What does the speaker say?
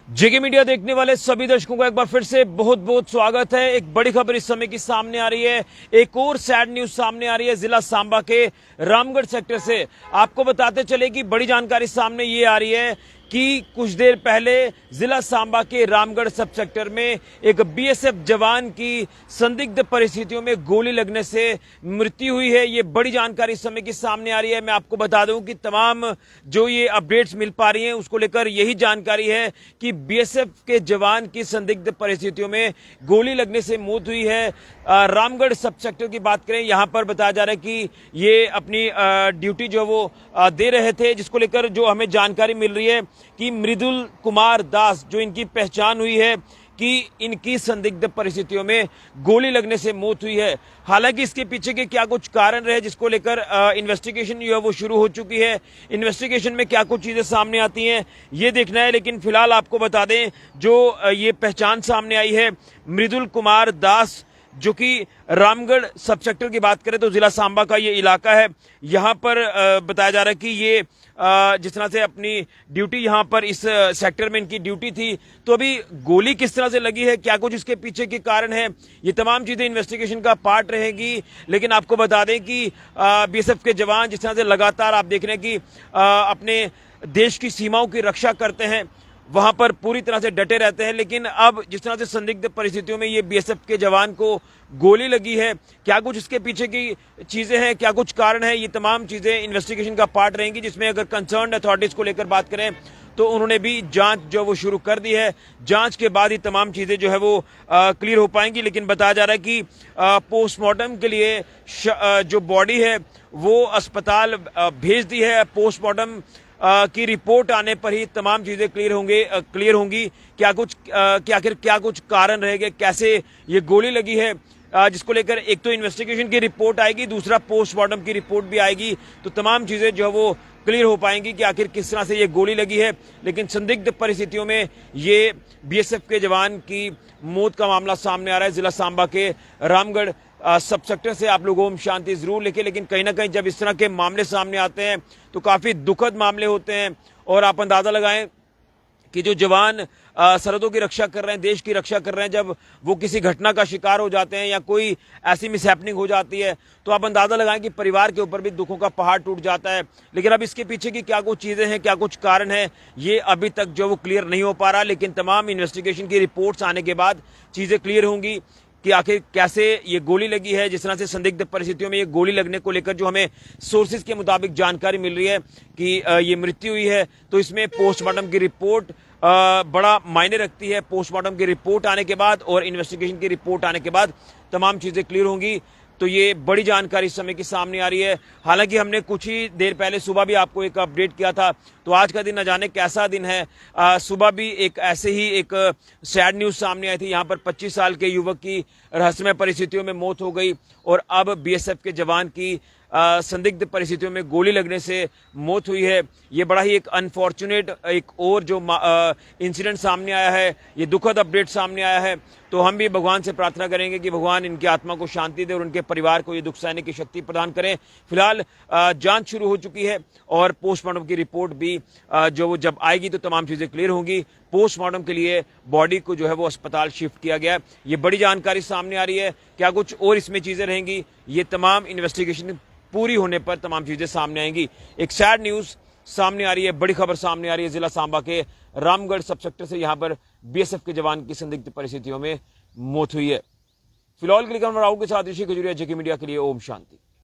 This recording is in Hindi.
जेके मीडिया देखने वाले सभी दर्शकों को एक बार फिर से बहुत बहुत स्वागत है। एक बड़ी खबर इस समय की सामने आ रही है। एक और सैड न्यूज सामने आ रही है जिला सांबा के रामगढ़ सेक्टर से। आपको बताते चले कि बड़ी जानकारी सामने ये आ रही है कि कुछ देर पहले जिला सांबा के रामगढ़ सब सेक्टर में एक बीएसएफ जवान की संदिग्ध परिस्थितियों में गोली लगने से मृत्यु हुई है। ये बड़ी जानकारी इस समय की सामने आ रही है। मैं आपको बता दूं कि तमाम जो ये अपडेट्स मिल पा रही हैं उसको लेकर यही जानकारी है कि बीएसएफ के जवान की संदिग्ध परिस्थितियों में गोली लगने से मौत हुई है। रामगढ़ सब सेक्टर की बात करें, यहां पर बताया जा रहा है कि ये अपनी ड्यूटी जो वो दे रहे थे, जिसको लेकर जो हमें जानकारी मिल रही है कि मृदुल कुमार दास, जो इनकी पहचान हुई है कि इनकी संदिग्ध परिस्थितियों में गोली लगने से मौत हुई है। हालांकि इसके पीछे के क्या कुछ कारण रहे जिसको लेकर इन्वेस्टिगेशन जो है वो शुरू हो चुकी है। इन्वेस्टिगेशन में क्या कुछ चीजें सामने आती हैं ये देखना है। लेकिन फिलहाल आपको बता दें जो ये पहचान सामने आई है मृदुल कुमार दास, जो कि रामगढ़ सब सेक्टर की बात करें तो जिला सांबा का ये इलाका है। यहाँ पर बताया जा रहा है कि ये जिस तरह से अपनी ड्यूटी यहाँ पर इस सेक्टर में इनकी ड्यूटी थी, तो अभी गोली किस तरह से लगी है, क्या कुछ इसके पीछे के कारण है, ये तमाम चीजें इन्वेस्टिगेशन का पार्ट रहेगी। लेकिन आपको बता दें कि बीएसएफ के जवान जिस तरह से लगातार आप देख रहे हैं कि अपने देश की सीमाओं की रक्षा करते हैं, वहां पर पूरी तरह से डटे रहते हैं। लेकिन अब जिस तरह से संदिग्ध परिस्थितियों में ये बीएसएफ के जवान को गोली लगी है, क्या कुछ इसके पीछे की चीजें हैं, क्या कुछ कारण है, ये तमाम चीजें इन्वेस्टिगेशन का पार्ट रहेंगी। जिसमें अगर कंसर्न अथॉरिटीज को लेकर बात करें तो उन्होंने भी जांच जो वो शुरू कर दी है। जांच के बाद ही तमाम चीजें जो है वो क्लियर हो पाएंगी। लेकिन बताया जा रहा है कि पोस्टमार्टम के लिए जो बॉडी है वो अस्पताल भेज दी है। पोस्टमार्टम की रिपोर्ट आने पर ही तमाम चीजें क्लियर होंगी कि आखिर क्या कुछ कारण रहेंगे, कैसे ये गोली लगी है, जिसको लेकर एक तो इन्वेस्टिगेशन की रिपोर्ट आएगी, दूसरा पोस्टमार्टम की रिपोर्ट भी आएगी। तो तमाम चीजें जो है वो क्लियर हो पाएंगी कि आखिर किस तरह से ये गोली लगी है। लेकिन संदिग्ध परिस्थितियों में ये बीएसएफ के जवान की मौत का मामला सामने आ रहा है जिला सांबा के रामगढ़ सब सेक्टर से। आप लोग ओम शांति जरूर लिखें। लेकिन कहीं ना कहीं जब इस तरह के मामले सामने आते हैं तो काफी दुखद मामले होते हैं। और आप अंदाजा लगाएं कि जो जवान सरहदों की रक्षा कर रहे हैं, देश की रक्षा कर रहे हैं, जब वो किसी घटना का शिकार हो जाते हैं या कोई ऐसी मिसहैपनिंग हो जाती है तो आप अंदाजा लगाएं कि परिवार के ऊपर भी दुखों का पहाड़ टूट जाता है। लेकिन अब इसके पीछे की क्या कुछ चीजें हैं, क्या कुछ कारण है, ये अभी तक जो वो क्लियर नहीं हो पा रहा। लेकिन तमाम इन्वेस्टिगेशन की रिपोर्ट्स आने के बाद चीजें क्लियर होंगी कि आखिर कैसे ये गोली लगी है। जिस तरह से संदिग्ध परिस्थितियों में ये गोली लगने को लेकर जो हमें सोर्सेज के मुताबिक जानकारी मिल रही है कि ये मृत्यु हुई है, तो इसमें पोस्टमार्टम की रिपोर्ट बड़ा मायने रखती है। पोस्टमार्टम की रिपोर्ट आने के बाद और इन्वेस्टिगेशन की रिपोर्ट आने के बाद तमाम चीजें क्लियर होंगी। तो ये बड़ी जानकारी इस समय की सामने आ रही है। हालांकि हमने कुछ ही देर पहले सुबह भी आपको एक अपडेट किया था, तो आज का दिन न जाने कैसा दिन है। सुबह भी एक ऐसे ही एक सैड न्यूज सामने आई थी। यहाँ पर 25 साल के युवक की रहस्यमय परिस्थितियों में मौत हो गई और अब बीएसएफ के जवान की संदिग्ध परिस्थितियों में गोली लगने से मौत हुई है। ये बड़ा ही एक अनफॉर्चुनेट एक और जो इंसिडेंट सामने आया है, ये दुखद अपडेट सामने आया है। तो हम भी भगवान से प्रार्थना करेंगे कि भगवान इनकी आत्मा को शांति दे और उनके परिवार को ये दुख सहने की शक्ति प्रदान करें। फिलहाल जांच शुरू हो चुकी है और पोस्टमार्टम की रिपोर्ट भी जो वो जब आएगी तो तमाम चीजें क्लियर होंगी। पोस्टमार्टम के लिए बॉडी को जो है वो अस्पताल शिफ्ट किया गया। ये बड़ी जानकारी सामने आ रही है। क्या कुछ और इसमें चीजें रहेंगी, ये तमाम इन्वेस्टिगेशन पूरी होने पर तमाम चीजें सामने आएंगी। एक सैड न्यूज सामने आ रही है, बड़ी खबर सामने आ रही है जिला सांबा के रामगढ़ सब सेक्टर से। यहां पर बीएसएफ के जवान की संदिग्ध परिस्थितियों में मौत हुई है। फिलहाल के लिए राहुल के साथ ऋषि खजूरिया, जेके मीडिया के लिए ओम शांति।